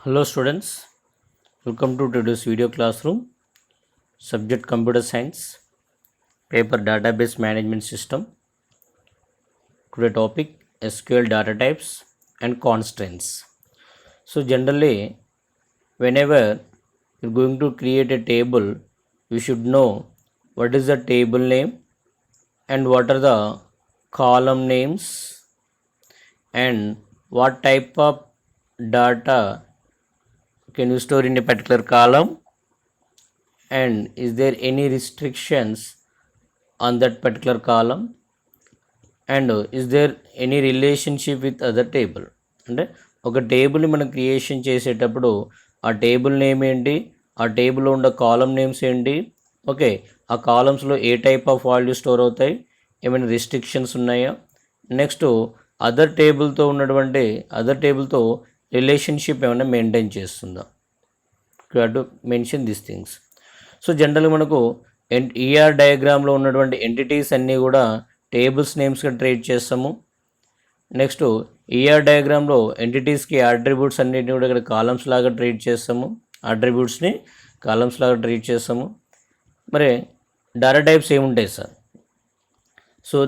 Hello students, welcome to today's video classroom. Subject Computer Science, paper Database Management System. Today topic SQL data types and constraints. So generally, whenever you're going to create a table, you should know what is the table name and what are the column names and what type of data can you store in a particular column, and is there any restrictions on that particular column, and is there any relationship with other table. అంటే ఒక టేబుల్ని మనం creation చేసేటప్పుడు ఆ table name ఏంటి, ఆ టేబుల్లో ఉన్న కాలం names ఏంటి, ఓకే, ఆ కాలమ్స్లో ఏ టైప్ ఆఫ్ వాల్యూ స్టోర్ అవుతాయి, ఏమైనా రిస్ట్రిక్షన్స్ ఉన్నాయా, నెక్స్ట్ అదర్ టేబుల్తో రిలేషన్షిప్ ఏమైనా మెయింటైన్ చేస్తుందా, you have to mention this things. So జనరల్గా మనకు ఈఆర్ డయాగ్రామ్లో ఉన్నటువంటి ఎంటిటీస్ అన్నీ కూడా టేబుల్స్ నేమ్స్గా ట్రీట్ చేస్తాము. నెక్స్ట్ ఈఆర్ డయాగ్రామ్లో ఎంటిటీస్కి అట్రిబ్యూట్స్ అన్నిటిని కూడా ఇక్కడ కాలమ్స్ లాగా ట్రీట్ చేస్తాము, అట్రిబ్యూట్స్ని కాలమ్స్ లాగా ట్రీట్ చేస్తాము. మరి డేటా టైప్స్ ఏముంటాయి సార్? సో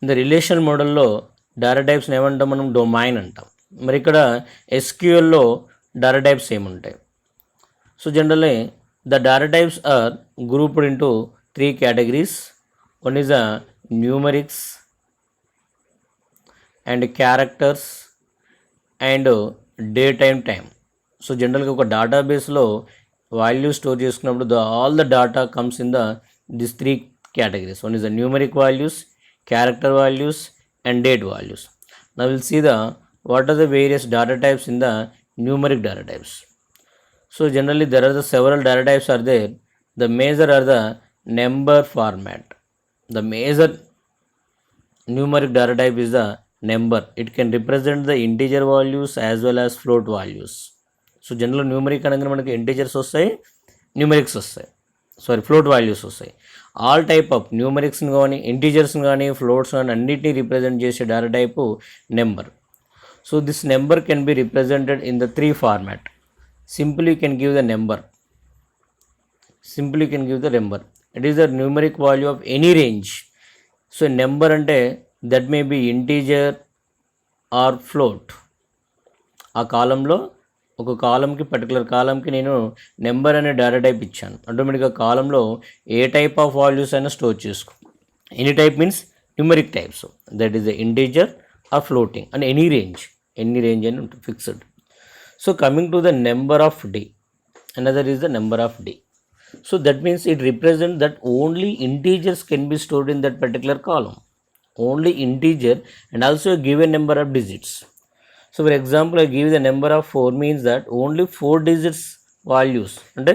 ద రిలేషనల్ మోడల్లో డేటా టైప్స్ని ఏమంటాం మనం? డొమైన్ అంటాం. మరి ఇక్కడ ఎస్క్యూఎల్లో డేటా టైప్స్ ఏముంటాయి? So generally the data types are grouped into three categories. One is a numerics and characters and date and time. So generally ఒక డేటాబేస్లో వాల్యూ స్టోర్ చేసుకున్నప్పుడు all the data comes in these three categories. One is the numeric values, character values and date values. Now we'll see what are the various data types in the numeric data types. So generally there are the several data types are there. The major are the number format. The major numeric data type is the number. It can represent the integer values as well as float values. So general numeric అనగా మనకి integers వస్తాయి, numerics వస్తాయి, float values వస్తాయి. All type of న్యూమరిక్స్ని కానీ ఇంటీజర్స్ని కానీ floats కానీ అన్నిటినీ represent చేసే data type number. So this number can be represented in the three format. Simply you can give the number. It is the numeric value of any range. So number ante that may be integer or float. ఆ కాలంలో ఒక కాలంకి particular కాలంకి నేను number అనే data type ఇచ్చాను. ఆటోమేటిక్గా కాలంలో ఏ టైప్ ఆఫ్ వాల్యూస్ అయినా స్టోర్ చేసుకో. Any type means numeric types, that is the integer or floating and any range అని ఉంటుంది, fixed. So coming to the number of d, another is the number of d. So that means it represents that only integers can be stored in that particular column, only integer and also a given number of digits. So for example, I give the number of 4 means that only 4 digits values, అంటే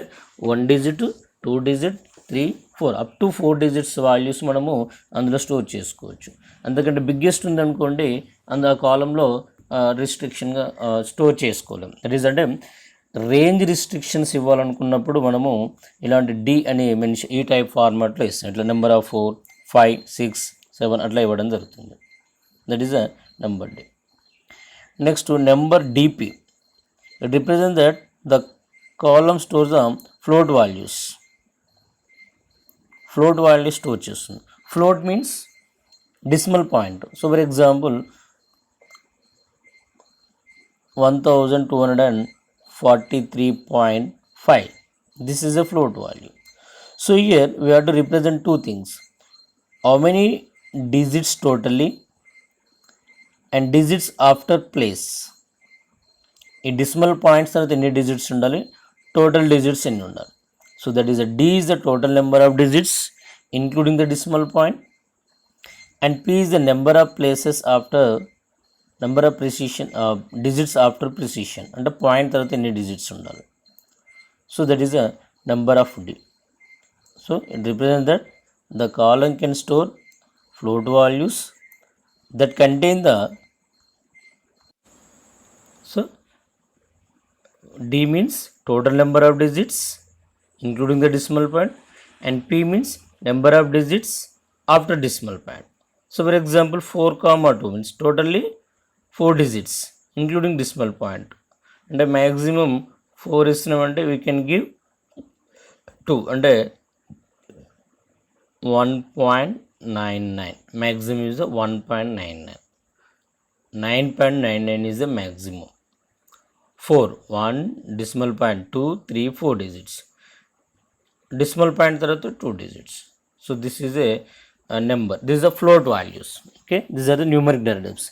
1 digit, 2 digit, 3, 4 up to 4 digits values మనము అందులో store చేసుకోవచ్చు. అంతకంటే biggest ఉందనుకోండి ఆ కాలంలో రిస్ట్రిక్షన్గా store చేసుకోలేము. That is అంటే రేంజ్ రిస్ట్రిక్షన్స్ ఇవ్వాలనుకున్నప్పుడు మనము ఇలాంటి డి అని మెన్షన్ ఈ టైప్ ఫార్మాట్లో ఇస్తాం. ఇట్లా నెంబర్ ఆఫ్ 4, 5, 6, 7 అట్లా ఇవ్వడం జరుగుతుంది. That is a number D. Next number DP, it represent that the column store the float values. Float value store చేస్తుంది. Float means decimal point. So for example 1243.5. This is a float value. So here we have to represent two things: how many digits totally and digits after place. ఈ decimal points తర్వాత ఎన్ని digits ఉండాలి, total digits ఎన్ని ఉండాలి. So that is D is the total number of digits including the decimal point, and P is the number of places after number of precision digits after precision, అంటే point తర్వాత ఎన్ని digits ఉండాలి. So that is a number of D. So it represent that the column can store float values that contain the, so D means total number of digits including the decimal point, and P means number of digits after decimal point. So for example 4, 2 means totally 4 digits including decimal point. అంటే maximum 4 ఇస్తున్నామంటే we can give 2 అంటే 1.99. Maximum is the 1.99. 9.99 is the maximum. 4 1 decimal point 2 3 4 digits. Decimal point tarvata 2 digits. So this is a number. This is a float values. Okay, these are the numeric derivatives.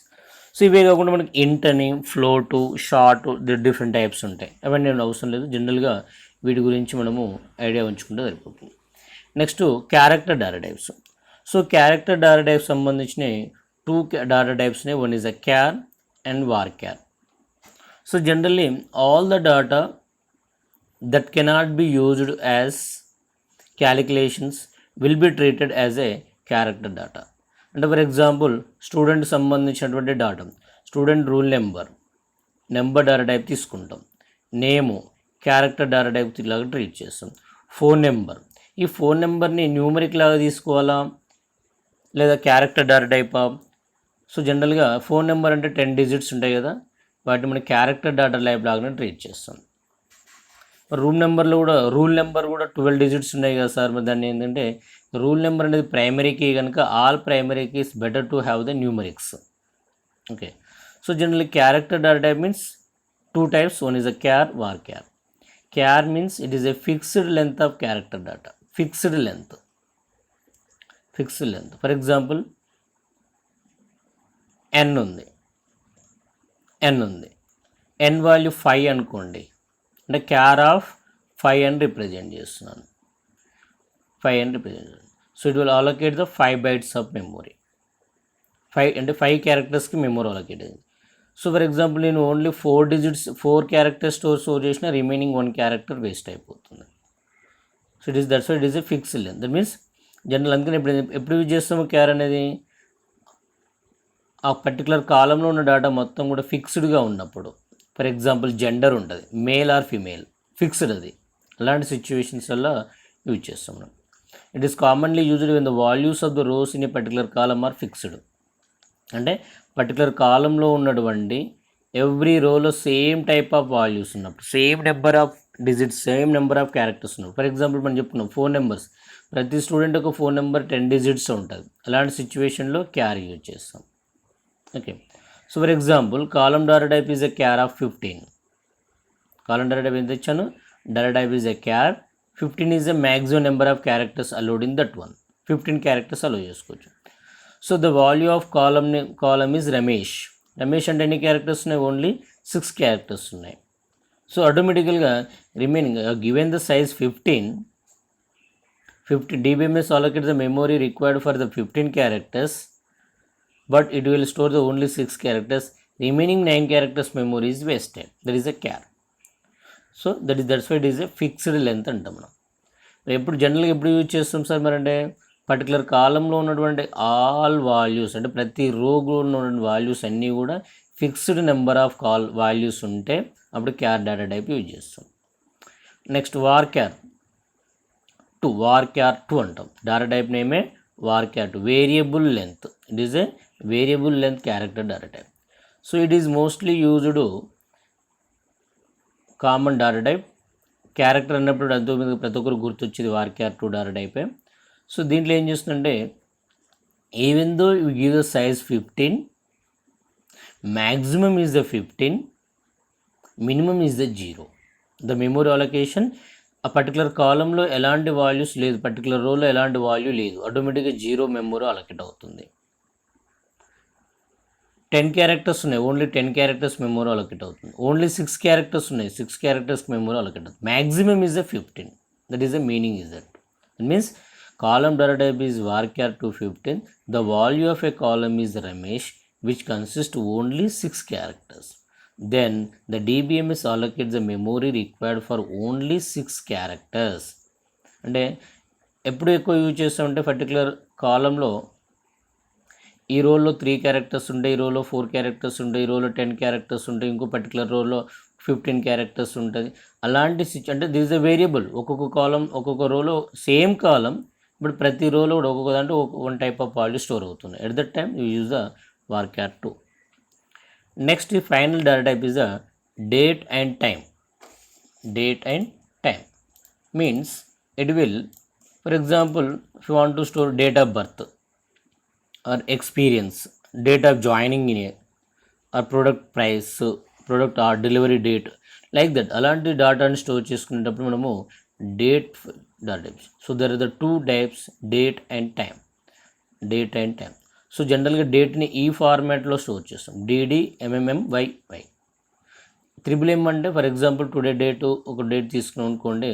So ఇవే కాకుండా మనకి ఇంట్ అని float short different types ఉంటాయి. అవన్నీ నేను అవసరం లేదు, జనరల్గా వీటి గురించి మనము ఐడియా ఉంచుకుంటే సరిపోతుంది. Next character data. So character data సంబంధించిన 2 డేటా టైప్స్ని, one is a char and var char. So generally all the data that cannot be used as calculations will be treated as a character data. అంటే for example student సంబంధించినటువంటి data, student rule number data type తీసుకుంటాం. నేము character data type లాగా treat చేస్తాం. Phone number, ఈ phone నెంబర్ని numeric లాగా తీసుకోవాలా లేదా క్యారెక్టర్ డేటా టైపా? సో జనరల్గా ఫోన్ నెంబర్ అంటే 10 digits ఉంటాయి కదా, వాటిని మనం క్యారెక్టర్ డేటా టైప్ లాగానే ట్రీట్ చేస్తాం. రూల్ నెంబర్ కూడా 12 digits ఉన్నాయి కదా సార్, మరి దాన్ని ఏంటంటే రూల్ నెంబర్ అనేది ప్రైమరీ కీ కనుక all primary keys better to have the numerics. Okay, so generally character data type means 2 types. One is a char, var char. Char means it is a fixed length of character data. Fixed length. For example N ఉంది, N value 5 అనుకోండి, అంటే క్యార్ of 5 అని రిప్రజెంట్ చేస్తున్నాను. So it will allocate the 5 bytes of memory. 5 అంటే 5 క్యారెక్టర్స్కి memory allocate అయింది. So for example నేను ఓన్లీ 4 క్యారెక్టర్స్ స్టోర్ చేసిన రిమైనింగ్ 1 క్యారెక్టర్ వేస్ట్ అయిపోతుంది. So that's why it is a fixed length. That means general అందుకని ఎప్పుడు యూజ్ చేస్తాము క్యార్ అనేది, ఆ పర్టికులర్ కాలంలో ఉన్న డేటా మొత్తం కూడా ఫిక్స్డ్గా ఉన్నప్పుడు. ఫర్ ఎగ్జాంపుల్ జెండర్ ఉంటుంది, మేల్ ఆర్ ఫీమేల్, ఫిక్స్డ్ అది. అలాంటి సిచ్యువేషన్స్ వల్ల యూజ్ చేస్తాం మనం. It is commonly used when the values of the rows in a particular column are fixed. అంటే పర్టికులర్ కాలంలో ఉన్నటువంటి ఎవ్రీ రోలో సేమ్ టైప్ ఆఫ్ వాల్యూస్ ఉన్నప్పుడు, same number of digits, same number of characters ఉన్నప్పుడు. For example మనం చెప్పుకున్నాం phone numbers, ప్రతి student ఒక ఫోన్ నెంబర్ 10 digits ఉంటుంది. అలాంటి సిచ్యువేషన్లో క్యార్ యూజ్ చేస్తాం. Okay, so for example column data type is a char of 15. Column data type ఎంత ఇచ్చాను, data type is a char. 15 is a maximum number of characters allowed in that one. 15 characters allow చేసుకోవచ్చు. So the value of column is Ramesh. Ramesh అంటే ఎన్ని characters ఉన్నాయి, only 6 characters ఉన్నాయి. So ఆటోమేటికల్గా remaining given the size 15 dBMS allocate the memory required for the 15 characters, but it will store the only 6 characters. Remaining 9 characters memory is wasted. That is a char. So that's why it is a fixed length అంటాం మనం. ఎప్పుడు జనరల్గా ఎప్పుడు use చేస్తాం sir మరి అంటే particular కాలంలో ఉన్నటువంటి ఆల్ వాల్యూస్, అంటే ప్రతి రోలో ఉన్నటువంటి వాల్యూస్ అన్నీ కూడా ఫిక్స్డ్ నెంబర్ ఆఫ్ వాల్యూస్ ఉంటే అప్పుడు క్యార్ డేటా టైప్ యూజ్ చేస్తాం. నెక్స్ట్ వార్ క్యార్ 2 అంటాం. డేటా టైప్ నేమే var char 2. Variable length, it is a variable length character data type. So it is mostly used common data type. Character అన్నప్పుడు అంతో మీద ప్రతి ఒక్కరు గుర్తొచ్చేది వార్ క్యార్ 2 డేటా టైపే. సో దీంట్లో ఏం చేస్తుందంటే even though you give the size 15, maximum is the 15, minimum is the 0. The memory allocation ఆ పర్టికులర్ కాలంలో ఎలాంటి వాల్యూస్ లేదు, పర్టికులర్ రోలో ఎలాంటి వాల్యూ లేదు, ఆటోమేటిక్గా 0 మెమొరీ అలొకేట్ అవుతుంది. 10 క్యారెక్టర్స్ ఉన్నాయి, ఓన్లీ 10 క్యారెక్టర్స్ మెమొరీ అలొకేట్ అవుతుంది. ఓన్లీ 6 క్యారెక్టర్స్ ఉన్నాయి, 6 క్యారెక్టర్స్ మెమొరీ అలొకేట్ అవుతుంది. Maximum is the 15. That is the meaning is that. It means column data type is varchar 215. The value of a column is Ramesh, which consists only 6 characters. Then the DBMS allocates the memory required for only 6 characters. అంటే ఎప్పుడు ఎక్కువ use చేస్తామంటే particular కాలంలో ఈ రోల్లో 3 characters ఉంటాయి, ఈ రోలో 4 క్యారెక్టర్స్ ఉంటాయి, ఈ రోలో 10 క్యారెక్టర్స్ ఉంటాయి, ఇంకో పర్టికులర్ రోలో 15 క్యారెక్టర్స్ ఉంటుంది. అలాంటి అంటే దిస్ ఇస్ ద వేరియబుల్. ఒక్కొక్క కాలం ఒక్కొక్క రోలో సేమ్ కాలం, బట్ ప్రతి రోలో కూడా ఒక్కొక్క దాంట్లో 1 type ఆఫ్ వాల్యూ స్టోర్ అవుతుంది. At that time you use the varchar 2. Next final data type is the date and time. Date and time means it will, for example, if you want to store date of birth or experience, date of joining in a, or product price, product or delivery date, like that అలాంటి డేటాని store చేసుకునేటప్పుడు మనము date data types. So there are the two types, date and time. Date and time. So జనరల్గా డేట్ని ఈ ఫార్మాట్లో store చేస్తాం, DD ఎంఎంఎంవైవై. Triple ఎం అంటే ఫర్ ఎగ్జాంపుల్ టుడే డేటు ఒక డేట్ తీసుకున్నాం అనుకోండి,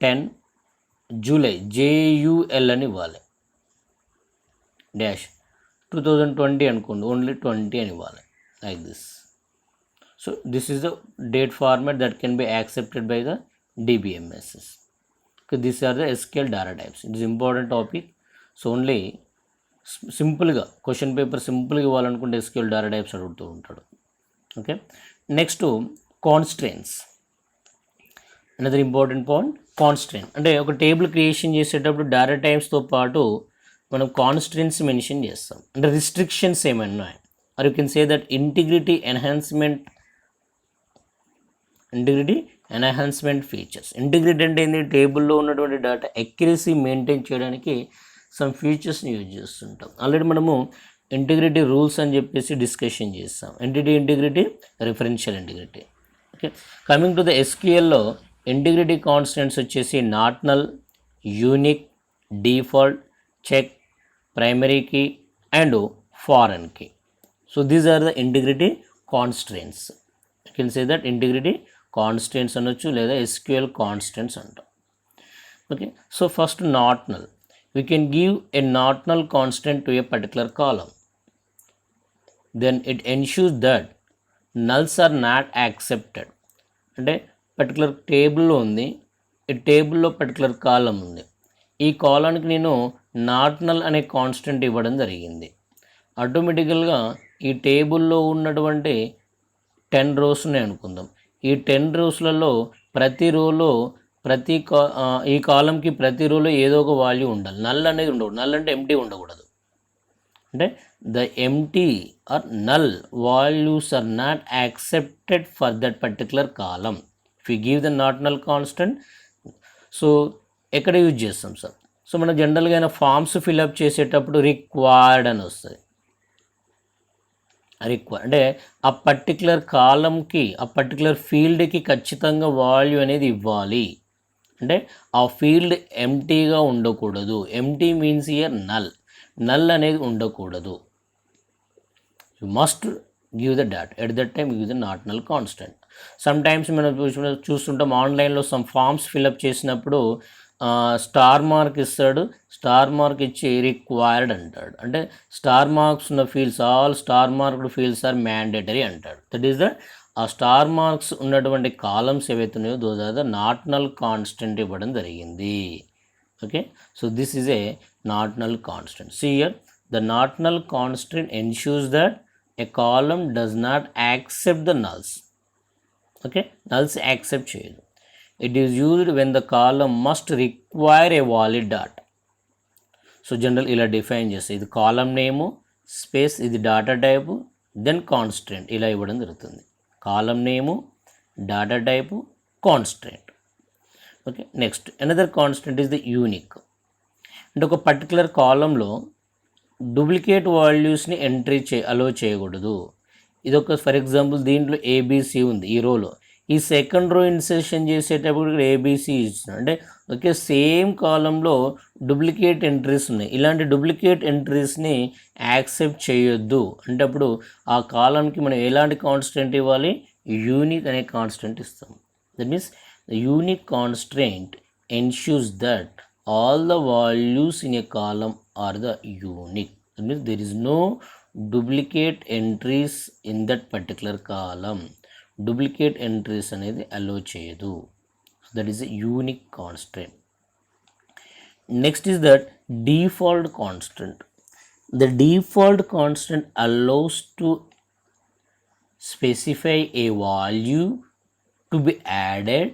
10 జూలై జేయుఎల్ అని ఇవ్వాలి, డాష్ 2020 అనుకోండి, ఓన్లీ 20 అని ఇవ్వాలి, like this. So this is the date format that can be accepted by the DBMSs. These are the SQL data types. It is important topic. So only సింపుల్గా question paper సింపుల్గా ఇవ్వాలనుకుంటే SQL data types అడుగుతూ ఉంటాడు. Okay, next constraints. Another important point, constraint అంటే ఒక table creation చేసేటప్పుడు data టైప్స్తో పాటు మనం కాన్స్ట్రెయిన్స్ మెన్షన్ చేస్తాం, అంటే రిస్ట్రిక్షన్స్ ఏమన్నా. Or you can say that integrity enhancement features. Integrity అంటే ఏంటి, టేబుల్లో ఉన్నటువంటి డేటా అక్యురసీ మెయింటైన్ చేయడానికి సమ్ ఫీచర్స్ని యూజ్ చేస్తుంటాం. ఆల్రెడీ మనము ఇంటిగ్రిటీ రూల్స్ అని చెప్పేసి డిస్కషన్ చేస్తాం. Entity integrity, referential integrity. Okay, coming to the ఎస్క్యూఎల్లో ఇంటిగ్రిటీ కాన్స్టెంట్స్ వచ్చేసి not null, unique, default, check, primary key and foreign key. So these are the integrity constraints. You can say that integrity constants అనొచ్చు, లేదా SQL constants అంటాం. Okay, so first not null. We can give a not null constant to a particular column. Then it ensures that nulls are not accepted. అంటే particular టేబుల్లో ఉంది, ఈ టేబుల్లో particular కాలం ఉంది, ఈ కాలానికి నేను నాట్ నల్ అనే కాన్స్టెంట్ ఇవ్వడం జరిగింది. ఆటోమేటికల్గా ఈ టేబుల్లో ఉన్నటువంటి 10 రోస్ ఉన్నాయి అనుకుందాం. ఈ 10 రోస్లలో ప్రతి రోలో ఈ కాలంకి ప్రతి రోలో ఏదో ఒక వాల్యూ ఉండాలి. నల్ అనేది ఉండకూడదు. నల్ అంటే ఎంటీ ఉండకూడదు. అంటే the empty or null values are not accepted for that particular column. If you give the not null constant, so ఎక్కడ యూజ్ చేస్తాం సార్? సో మనం జనరల్గా అయినా ఫామ్స్ ఫిల్అప్ చేసేటప్పుడు రిక్వైర్డ్ అని వస్తుంది. రిక్వైర్డ్ అంటే ఆ పర్టికులర్ కాలంకి, ఆ పర్టికులర్ ఫీల్డ్కి ఖచ్చితంగా వాల్యూ అనేది ఇవ్వాలి. అంటే ఆ ఫీల్డ్ ఎంటీగా ఉండకూడదు. Empty means either null. Null అనేది ఉండకూడదు. You must give the data. At that time give the not null constant. Sometimes మనం చూస్తుంటాం ఆన్లైన్లో సమ్ ఫామ్స్ ఫిల్అప్ చేసినప్పుడు స్టార్ మార్క్ ఇస్తాడు. స్టార్ మార్క్ ఇచ్చి రిక్వైర్డ్ అంటాడు. అంటే స్టార్ మార్క్స్ ఉన్న fields, all star marked fields are mandatory అంటాడు. దట్ ఈస్ ద ఆ స్టార్ మార్క్స్ ఉన్నటువంటి కాలమ్స్ ఏవైతే ఉన్నాయో those are the not null constant ఇవ్వడం జరిగింది. Okay, so this is a not null constant. See here the not null constant ensures that a column does not accept the nulls. Okay, nulls accept చేయదు. It is used when the column must require a valid data. So general ఇలా define చేస్తే ఇది column name space, ఇది data type, then constant ఇలా ఇవ్వడం జరుగుతుంది. Column name, data type, constant. Okay, next another constant is the unique. అంటే ఒక particular కాలంలో డూప్లికేట్ వాల్యూస్ని అలో చేయకూడదు. ఇది ఒక ఫర్ ఎగ్జాంపుల్ దీంట్లో ఏబిసి ఉంది ఈ రోలో, ఈ సెకండ్ రో ఇన్సర్షన్ చేసేటప్పుడు ఇక్కడ ఏబిసి ఇచ్చిన, అంటే ఓకే సేమ్ కాలంలో డూప్లికేట్ ఎంట్రీస్ ఉన్నాయి. ఇలాంటి డూప్లికేట్ ఎంట్రీస్ని యాక్సెప్ట్ చేయొద్దు. అంటే అప్పుడు ఆ కాలంకి మనం ఎలాంటి కాన్స్టెంట్ ఇవ్వాలి? యూనిక్ అనే కాన్స్టెంట్ ఇస్తాం. That means the unique constant ensures that all the values in a column are the unique. That means there is no duplicate entries in that particular column. Duplicate entries అనేది allow చేయదు. That is a unique constant. Next is that default constant. The default constant allows to specify a value to be added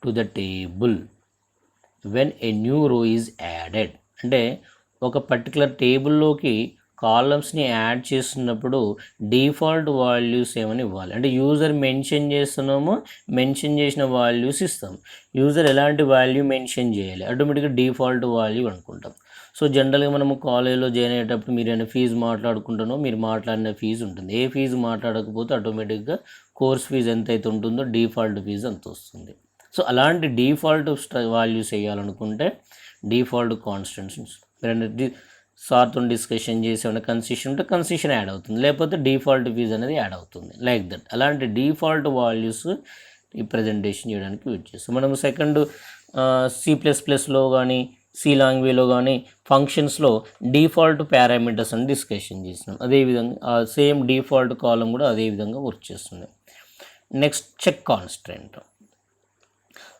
to the table when a new row is added. అంటే ఒక particular టేబుల్లోకి కాలమ్స్ని add చేస్తున్నప్పుడు default values ఏమని ఇవ్వాలి. అంటే user mention చేస్తున్నామో mention చేసిన values ఇస్తాం. User ఎలాంటి వాల్యూ మెన్షన్ చేయాలి, ఆటోమేటిక్గా డిఫాల్ట్ వాల్యూ అనుకుంటాం. సో జనరల్గా మనము కాలేజ్లో జాయిన్ అయ్యేటప్పుడు మీరు ఏమైనా ఫీజు మాట్లాడుకుంటున్నామో మీరు మాట్లాడిన ఫీజు ఉంటుంది. ఏ ఫీజు మాట్లాడకపోతే ఆటోమేటిక్గా కోర్స్ ఫీజు ఎంతైతే ఉంటుందో డిఫాల్ట్ ఫీజు అంత వస్తుంది. సో అలాంటి డిఫాల్ట్ వాల్యూస్ వేయాలనుకుంటే డిఫాల్ట్ కాన్స్టెంట్స్ సార్తో డిస్కషన్ చేసి ఏమైనా కన్సెషన్ ఉంటే కన్సెషన్ యాడ్ అవుతుంది, లేకపోతే డిఫాల్ట్ ఫీజు అనేది యాడ్ అవుతుంది. లైక్ దట్ అలాంటి డిఫాల్ట్ వాల్యూస్ రిప్రజెంటేషన్ చేయడానికి యూజ్ చేస్తాం. మనము సెకండ్ C++లో కానీ సి లాంగ్వేజ్లో కానీ ఫంక్షన్స్లో డిఫాల్ట్ పారామీటర్స్ అని డిస్కషన్ చేసినాం. అదేవిధంగా సేమ్ డిఫాల్ట్ కాలం కూడా అదేవిధంగా వర్క్ చేస్తుంది. Next check constant.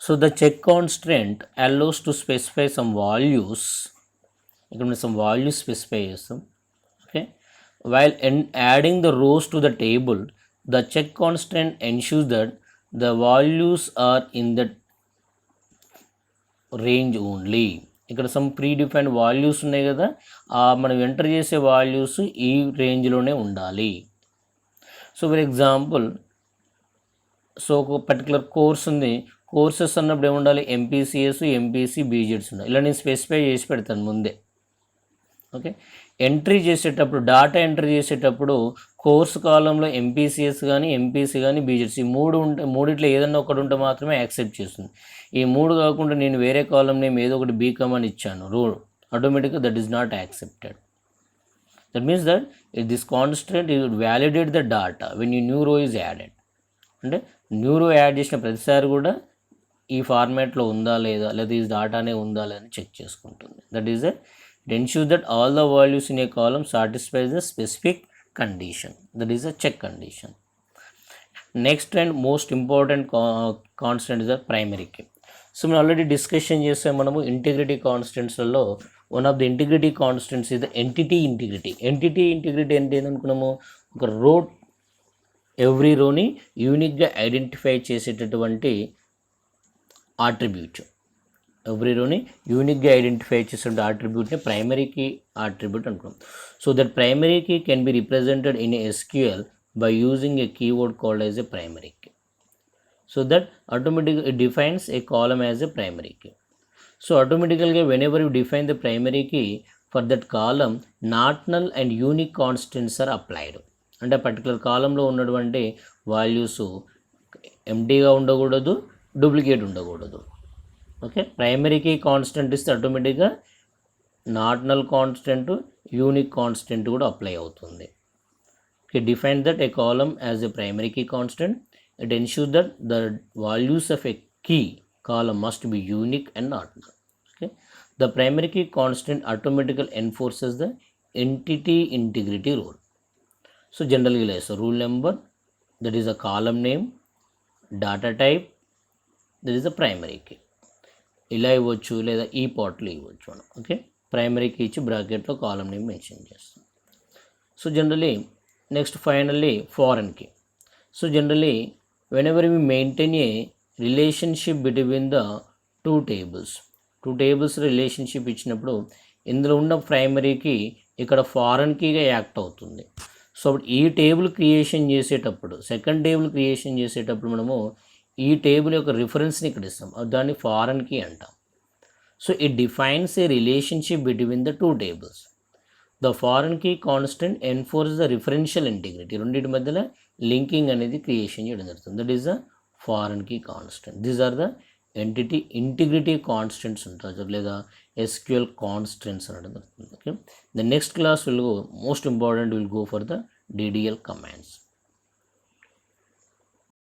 So the check constant allows to specify some values. ఇక్కడ మనం some values స్పెసిఫై చేస్తాం. Okay, while adding the rows to the table, the check constant ensures that the values are in the range only. ఇక్కడ some pre defined values ఉన్నాయి కదా, మనం enter చేసే values ఈ రేంజ్లోనే ఉండాలి. సో ఫర్ ఎగ్జాంపుల్, సో ఒక particular course ఉంది, courses అన్నప్పుడు ఏముండాలి, MPCS, MPC, BJEDS ఉండాలి. ఇలా నేను స్పెసిఫై చేసి పెడతాను ముందే. ఓకే, ఎంట్రీ చేసేటప్పుడు డాటా ఎంట్రీ చేసేటప్పుడు కోర్స్ కాలంలో MPCS కానీ MPC కానీ BJEDS ఈ మూడిట్లో ఏదన్నా ఒకటి ఉంటే మాత్రమే యాక్సెప్ట్ చేస్తుంది. ఈ మూడు కాకుండా నేను వేరే కాలం నేమ్ ఏదో ఒకటి బీకామ్ అని ఇచ్చాను రోల్, ఆటోమేటిక్గా that is not accepted. That means that this constant you validate the data when you new రో ఈజ్ యాడెడ్. అంటే న్యూ రో యాడ్ చేసిన ప్రతిసారి కూడా ఈ ఫార్మాట్లో ఉందా లేదా ఈ డాటానే ఉందా లేదా అని చెక్ చేసుకుంటుంది. That is it ensures that all the values in a column satisfies the specific condition. That is a check condition. Next and most important constant is the primary key. So మనం already discussion చేసాం మనము integrity కాన్స్టెంట్స్లలో. One of the integrity constants is the entity integrity. Entity integrity అంటే ఏంటనుకున్నాము, ఒక రో every రోని యూనిక్గా identify చేసేటటువంటి ఆట్రిబ్యూట్. ఎవ్రీ రోని యూనిక్గా ఐడెంటిఫై చేసే ఆట్రిబ్యూట్ని ప్రైమరీ కీ ఆట్రిబ్యూట్ అనుకున్నాం. So that primary key can be represented in SQL by using a keyword called as a primary key. So that automatically it defines a column as a primary key. So automatically whenever you define the primary key for that column, not null and unique constants are applied. అంటే particular కాలంలో ఉన్నటువంటి values ఎంటీగా ఉండకూడదు, duplicate ఉండకూడదు. Okay, primary key constant ఇస్తే ఆటోమేటిక్గా not null constant, unique constant కూడా apply అవుతుంది. Okay, define that a column as a primary key constant. It ensure that the values of a key column must be unique and not null. Okay, the primary key constant automatically enforces the entity integrity rule. So జనరల్గా లేదు. So rule number, that is a column name, data type, that is a primary key. ఇలా ఇవ్వచ్చు లేదా ఈ పార్ట్లో ఇవ్వచ్చు మనం. Okay, primary key ఇచ్చి బ్రాకెట్లో కాలమ్ నేమ్ మెన్షన్ చేస్తాం. So generally next finally foreign key. So generally whenever we maintain a relationship between the two tables relationship ఇచ్చినప్పుడు ఇందులో ఉన్న ప్రైమరీ కీ ఇక్కడ ఫారెన్ కీగా యాక్ట్ అవుతుంది. సో ఈ టేబుల్ క్రియేషన్ చేసేటప్పుడు, సెకండ్ టేబుల్ క్రియేషన్ చేసేటప్పుడు మనము ఈ టేబుల్ యొక్క రిఫరెన్స్ని ఇక్కడ ఇస్తాం, దాన్ని ఫారెన్ కీ అంటాం. So it defines a relationship between the two tables. The foreign key constant enforce the referential integrity. రెండింటి మధ్యలో లింకింగ్ అనేది క్రియేషన్ చేయడం జరుగుతుంది. That is the foreign key constant. These are the entity integrity constants ఉంటారు లేదా SQL constants అనడం జరుగుతుంది. Okay, the next class will go most important will go for the DDL commands.